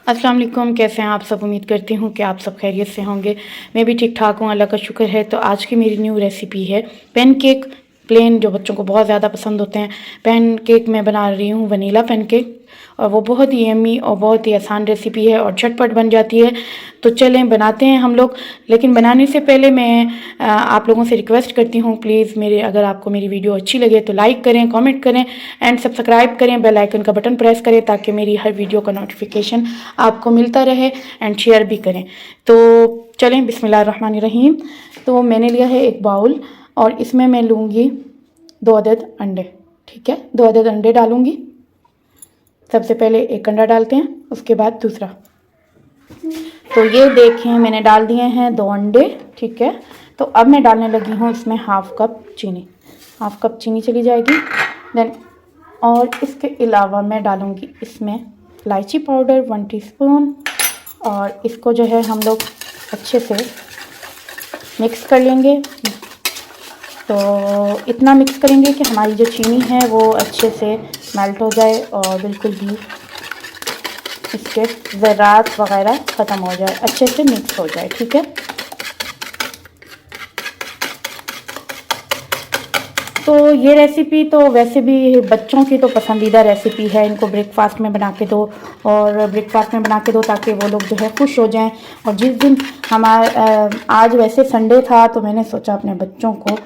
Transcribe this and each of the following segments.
अस्सलाम वालेकुम, कैसे हैं आप सब। उम्मीद करती हूँ कि आप सब खैरियत से होंगे। मैं भी ठीक ठाक हूँ, अल्लाह का शुक्र है। तो आज की मेरी न्यू रेसिपी है पैनकेक, प्लेन, जो बच्चों को बहुत ज़्यादा पसंद होते हैं। पैनकेक मैं बना रही हूँ वनीला पैनकेक, और वो बहुत ही यम्मी और बहुत ही आसान रेसिपी है और झटपट बन जाती है। तो चलें बनाते हैं हम लोग। लेकिन बनाने से पहले मैं आप लोगों से रिक्वेस्ट करती हूँ, प्लीज़ अगर आपको मेरी वीडियो अच्छी लगे तो लाइक करें, कमेंट करें एंड सब्सक्राइब करें, बेल आइकन का बटन प्रेस करें ताकि मेरी हर वीडियो का नोटिफिकेशन आपको मिलता रहे, एंड शेयर भी करें। तो चलें बिस्मिल्लाहिर्रहमानिर्रहीम। तो मैंने लिया है एक बाउल और इसमें मैं लूँगी 2 अदद अंडे। ठीक है, 2 अदद अंडे डालूँगी। सबसे पहले एक अंडा डालते हैं, उसके बाद दूसरा। तो ये देखें मैंने डाल दिए हैं 2 अंडे। ठीक है, तो अब मैं डालने लगी हूँ इसमें हाफ कप चीनी। हाफ कप चीनी चली जाएगी। देन और इसके अलावा मैं डालूँगी इसमें इलायची पाउडर 1 टीस्पून, और इसको जो है हम लोग अच्छे से मिक्स कर लेंगे। तो इतना मिक्स करेंगे कि हमारी जो चीनी है वो अच्छे से मेल्ट हो जाए और बिल्कुल भी इसके ज़रात वग़ैरह ख़त्म हो जाए, अच्छे से मिक्स हो जाए। ठीक है, तो ये रेसिपी तो वैसे भी बच्चों की तो पसंदीदा रेसिपी है। इनको ब्रेकफास्ट में बना के दो, और ब्रेकफास्ट में बना के दो ताकि वो लोग जो है खुश हो जाएं। और जिस दिन आज वैसे संडे था तो मैंने सोचा अपने बच्चों को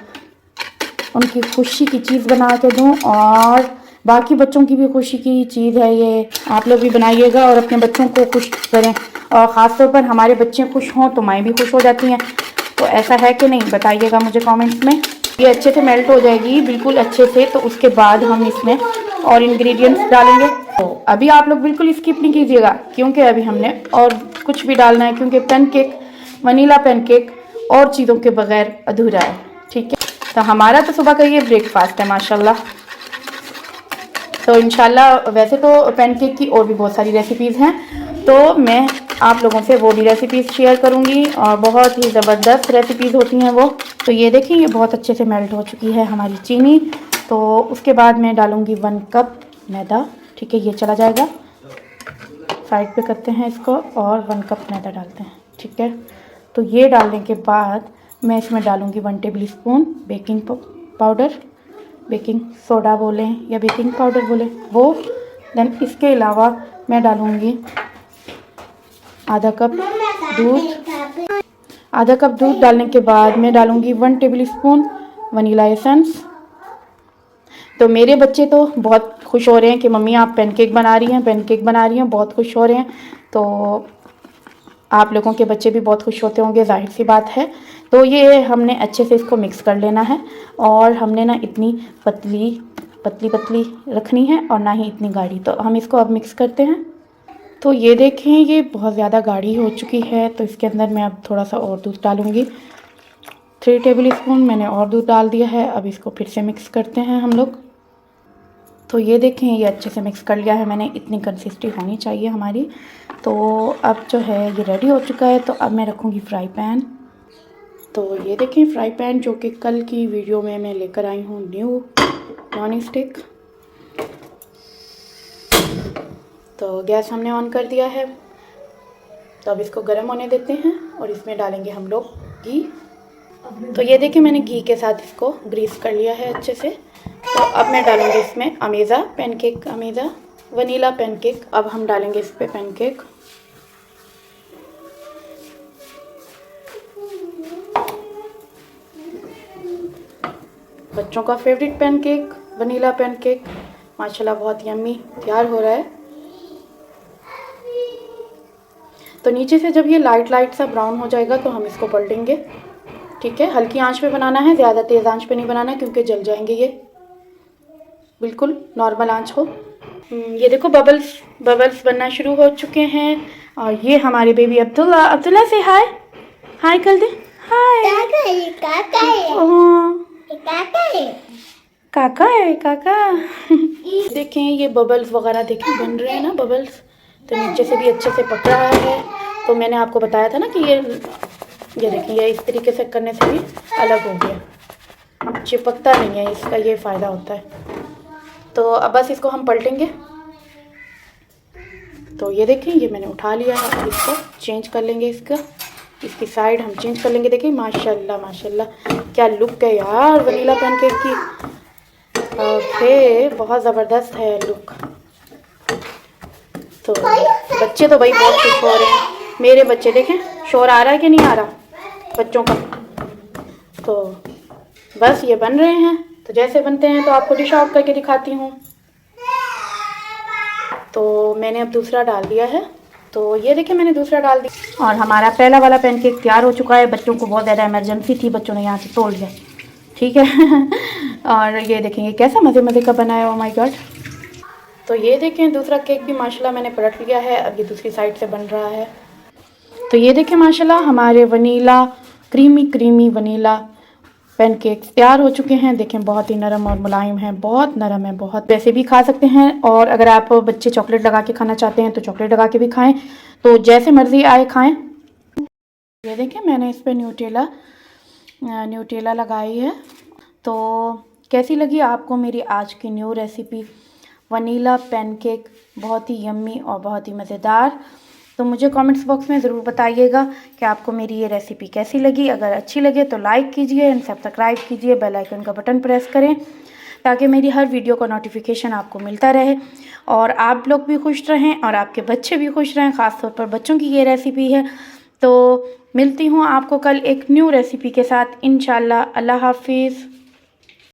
उनकी खुशी की चीज़ बना के दूँ, और बाकी बच्चों की भी खुशी की चीज़ है ये। आप लोग भी बनाइएगा और अपने बच्चों को खुश करें, और ख़ास तौर पर हमारे बच्चे खुश हों तो माएँ भी खुश हो जाती हैं। तो ऐसा है कि नहीं, बताइएगा मुझे कमेंट्स में। ये अच्छे से मेल्ट हो जाएगी बिल्कुल अच्छे से, तो उसके बाद हम इसमें और इंग्रेडिएंट्स डालेंगे। तो अभी आप लोग बिल्कुल स्किप नहीं कीजिएगा, क्योंकि अभी हमने और कुछ भी डालना है, क्योंकि पैनकेक, वनीला पैनकेक और चीज़ों के बगैर अधूरा है। ठीक है, तो हमारा तो सुबह का ये ब्रेकफास्ट है माशाल्लाह। तो इंशाल्लाह वैसे तो पैनकेक की और भी बहुत सारी रेसिपीज़ हैं, तो मैं आप लोगों से वो भी रेसिपीज़ शेयर करूंगी, और बहुत ही ज़बरदस्त रेसिपीज़ होती हैं वो। तो ये देखिए ये बहुत अच्छे से मेल्ट हो चुकी है हमारी चीनी। तो उसके बाद मैं डालूंगी 1 कप मैदा। ठीक है, ये चला जाएगा, साइड पे करते हैं इसको, और 1 कप मैदा डालते हैं। ठीक है, तो ये डालने के बाद मैं इसमें डालूंगी 1 table spoon baking powder, baking soda बोलें या बेकिंग पाउडर बोलें वो। देन इसके अलावा मैं डालूंगी आधा कप दूध। आधा कप दूध डालने के बाद मैं डालूंगी 1 टेबल स्पून वनीला एसेंस। तो मेरे बच्चे तो बहुत खुश हो रहे हैं कि मम्मी आप पैनकेक बना रही हैं, पैनकेक बना रही हैं, बहुत खुश हो रहे हैं। तो आप लोगों के बच्चे भी बहुत खुश होते होंगे, जाहिर सी बात है। तो ये हमने अच्छे से इसको मिक्स कर लेना है, और हमने ना इतनी पतली पतली पतली रखनी है और ना ही इतनी गाढ़ी। तो हम इसको अब मिक्स करते हैं। तो ये देखें ये बहुत ज़्यादा गाढ़ी हो चुकी है, तो इसके अंदर मैं अब थोड़ा सा और दूध डालूँगी। 3 टेबल स्पून मैंने और दूध डाल दिया है। अब इसको फिर से मिक्स करते हैं हम लोग। तो ये देखें ये अच्छे से मिक्स कर लिया है मैंने, इतनी कंसिस्टेंसी होनी चाहिए हमारी। तो अब जो है ये रेडी हो चुका है। तो अब मैं रखूँगी फ्राई पैन। तो ये देखें फ्राई पैन जो कि कल की वीडियो में मैं लेकर आई हूँ, न्यू नॉन स्टिक। तो गैस हमने ऑन कर दिया है। तो अब इसको गर्म होने देते हैं, और इसमें डालेंगे हम लोग घी। तो ये देखिए मैंने घी के साथ इसको ग्रीस कर लिया है अच्छे से। तो अब मैं डालूँगी इसमें अमेज़ा पैनकेक, अमेज़ा वनीला पैनकेक। अब हम डालेंगे इस पर पैनकेक। बच्चों का फेवरेट पैनकेक, वनीला पैनकेक, माशाल्लाह बहुत यम्मी तैयार हो रहा है। तो नीचे से जब ये लाइट सा ब्राउन हो जाएगा तो हम इसको पलटेंगे। ठीक है, हल्की आंच पे बनाना है, ज़्यादा तेज़ आंच पे नहीं बनाना, क्योंकि जल जाएंगे ये। बिल्कुल नॉर्मल आंच हो। ये देखो बबल्स बनना शुरू हो चुके हैं, और ये हमारे बेबी अब्दुल्ला से हाय हाय कर दे, हाय। काका है काका। देखें ये बबल्स वगैरह देखें बन रहे हैं ना बबल्स, तो नीचे से भी अच्छे से पक रहा है। तो मैंने आपको बताया था ना कि ये देखिए ये इस तरीके से करने से भी अलग हो गया, चिपकता नहीं है, इसका ये फ़ायदा होता है। तो अब बस इसको हम पलटेंगे। तो ये देखें, ये मैंने उठा लिया है। अब इसको चेंज कर लेंगे, इसकी साइड हम चेंज कर लेंगे। देखिए माशाल्लाह माशाल्लाह क्या लुक है यार वनीला पैनकेक की। ओके, बहुत ज़बरदस्त है लुक। तो बच्चे तो भाई बहुत खुश हो रहे हैं। मेरे बच्चे देखें, शोर आ रहा है कि नहीं आ रहा बच्चों का। तो बस ये बन रहे हैं। तो जैसे बनते हैं तो आपको डिश आउट करके दिखाती हूँ। तो मैंने अब दूसरा डाल दिया है। तो ये देखिए मैंने दूसरा डाल दिया और हमारा पहला वाला पैनकेक तैयार हो चुका है। बच्चों को बहुत ज़्यादा इमरजेंसी थी, बच्चों ने यहाँ से तोड़ लिया, ठीक है। और ये देखेंगे कैसा मज़े मज़े का बना है। Oh my God. तो ये देखें दूसरा केक भी माशाल्लाह मैंने पलट लिया है। अब ये दूसरी साइड से बन रहा है। तो ये देखें माशाल्लाह हमारे वनीला क्रीमी वनीला पैनकेक्स तैयार हो चुके हैं। देखें बहुत ही नरम और मुलायम है, बहुत नरम है, बहुत। वैसे भी खा सकते हैं और अगर आप बच्चे चॉकलेट लगा के खाना चाहते हैं तो चॉकलेट लगा के भी खाएं। तो जैसे मर्ज़ी आए खाएं। ये देखें मैंने इस पर न्यूटेला लगाई है। तो कैसी लगी आपको मेरी आज की न्यू रेसिपी वनीला पैनकेक, बहुत ही यम्मी और बहुत ही मज़ेदार। तो मुझे कमेंट्स बॉक्स में ज़रूर बताइएगा कि आपको मेरी ये रेसिपी कैसी लगी। अगर अच्छी लगे तो लाइक कीजिए एंड सब्सक्राइब कीजिए, बेल आइकन का बटन प्रेस करें ताकि मेरी हर वीडियो का नोटिफिकेशन आपको मिलता रहे और आप लोग भी खुश रहें और आपके बच्चे भी खुश रहें। ख़ासतौर पर बच्चों की ये रेसिपी है। तो मिलती हूँ आपको कल एक न्यू रेसिपी के साथ इंशाल्लाह। अल्लाह हाफिज़।